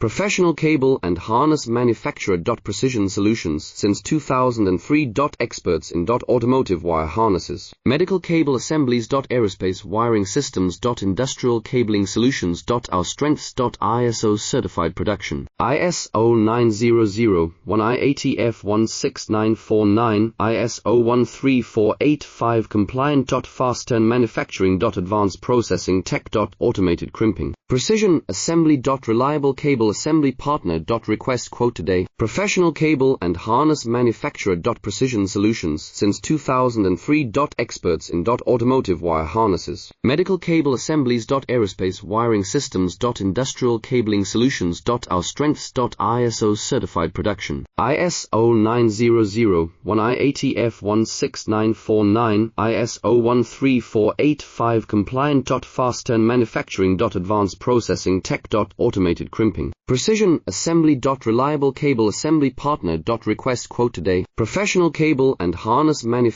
Professional cable and harness manufacturer. Precision Solutions since 2003. Experts in automotive wire harnesses, medical cable assemblies. Aerospace wiring systems. Industrial cabling solutions. Our strengths. ISO certified production. ISO 9001 IATF 16949 ISO 13485 compliant. Fast turn manufacturing. Advanced processing tech. Automated crimping. Precision assembly. Reliable cable assembly partner. Request quote today. Professional cable and harness manufacturer. Precision Solutions since 2003. Experts in automotive wire harnesses, medical cable assemblies. Aerospace wiring systems. Industrial cabling solutions. Our strengths. ISO certified production. ISO 9001 IATF 16949 ISO 13485 compliant. Fast turn manufacturing. Advanced processing tech. Automated crimping. Precision assembly. Reliable cable assembly partner. Request quote today. Professional cable and harness manufacturer.